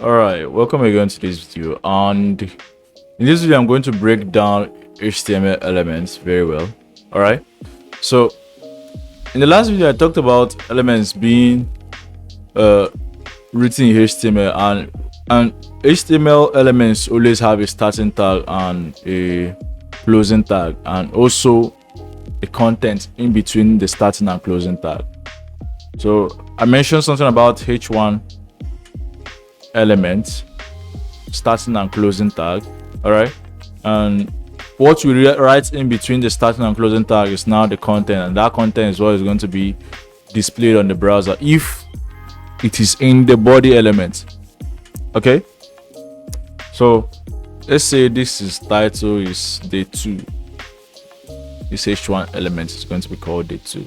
Alright, welcome again to this video, and in this video I'm going to break down HTML elements very well. Alright, so in the last video I talked about elements being written in HTML, and HTML elements always have a starting tag and a closing tag, and also a content in between the starting and closing tag. So I mentioned something about H1 element, starting and closing tag. All right, and what we write in between the starting and closing tag is now the content, and that content is what is going to be displayed on the browser if it is in the body element. Okay, so let's say this is title is day 2. This H1 element is going to be called day 2,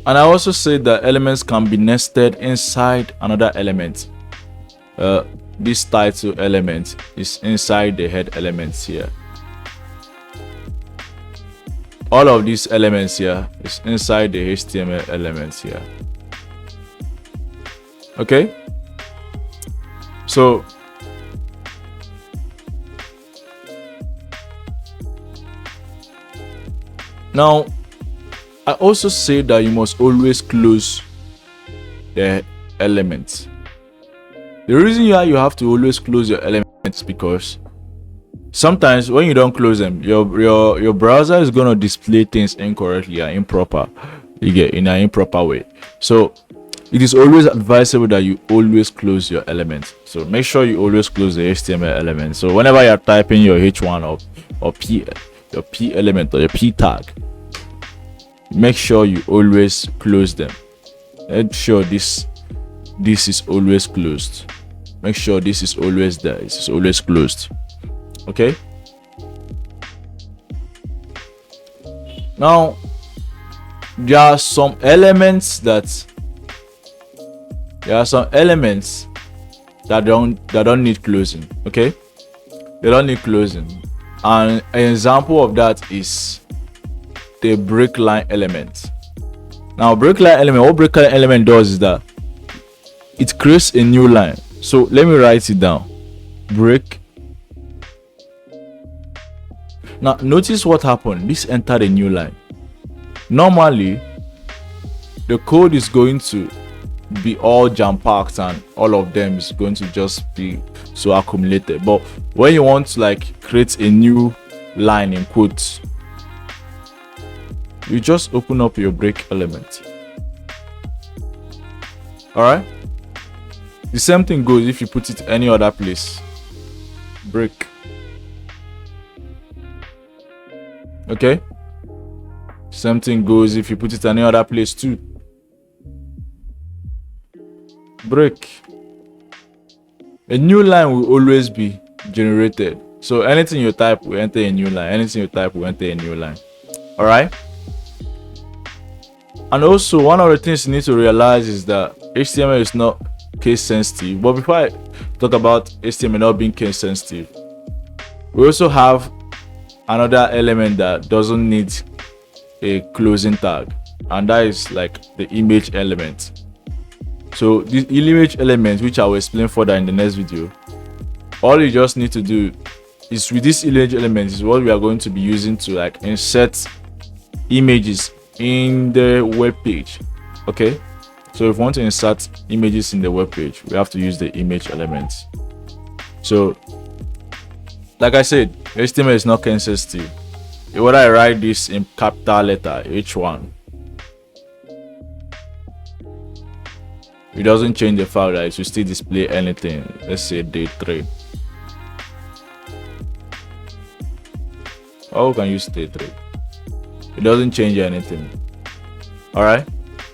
and I also said that elements can be nested inside another element. This title element is inside the head elements here. All of these elements here is inside the HTML elements here. Okay, so now I also say that you must always close the elements. The reason why you have to always close your elements because sometimes when you don't close them, your browser is going to display things incorrectly and improper. You get in an improper way. So it is always advisable that you always close your elements. So make sure you always close the HTML element. So whenever you're typing your H1 or P, your P element or your P tag, make sure you always close them. Make sure this is always closed. Make sure this is always there. It's always closed. Okay, now there are some elements that don't need closing. Okay, they don't need closing, and an example of that is the break line element. Now break line element, what break line element does is that it creates a new line. So let me write it down. Break. Now notice what happened. This entered a new line. Normally the code is going to be all jam-packed and all of them is going to just be so accumulated, but when you want to like create a new line in quotes, you just open up your break element. All right, the same thing goes if you put it any other place. Break. Okay, same thing goes if you put it any other place too. Break. A new line will always be generated, so anything you type will enter a new line. Anything you type will enter a new line. All right, and also one of the things you need to realize is that HTML is not case sensitive. But before I talk about HTML not being case sensitive, we also have another element that doesn't need a closing tag, and that is like the image element. So this image element, which I will explain further in the next video, all you just need to do is with this image element is what we are going to be using to like insert images in the web page. Okay, so if we want to insert images in the web page, we have to use the image elements. So like I said, HTML is not case sensitive. Whether I write this in capital letter H1, it doesn't change the fact that it will still display anything. Let's say day 3. How can you use day 3? It doesn't change anything. All right,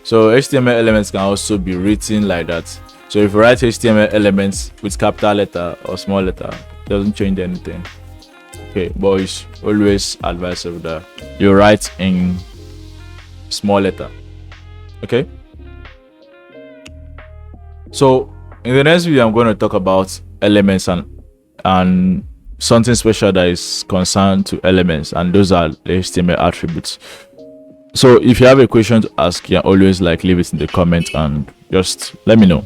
so HTML elements can also be written like that. So if you write HTML elements with capital letter or small letter, it doesn't change anything. Okay, but it's always advisable that you write in small letter. Okay, so in the next video I'm going to talk about elements and something special that is concerned to elements, and those are the HTML attributes. So if you have a question to ask, you can always like leave it in the comment and just let me know.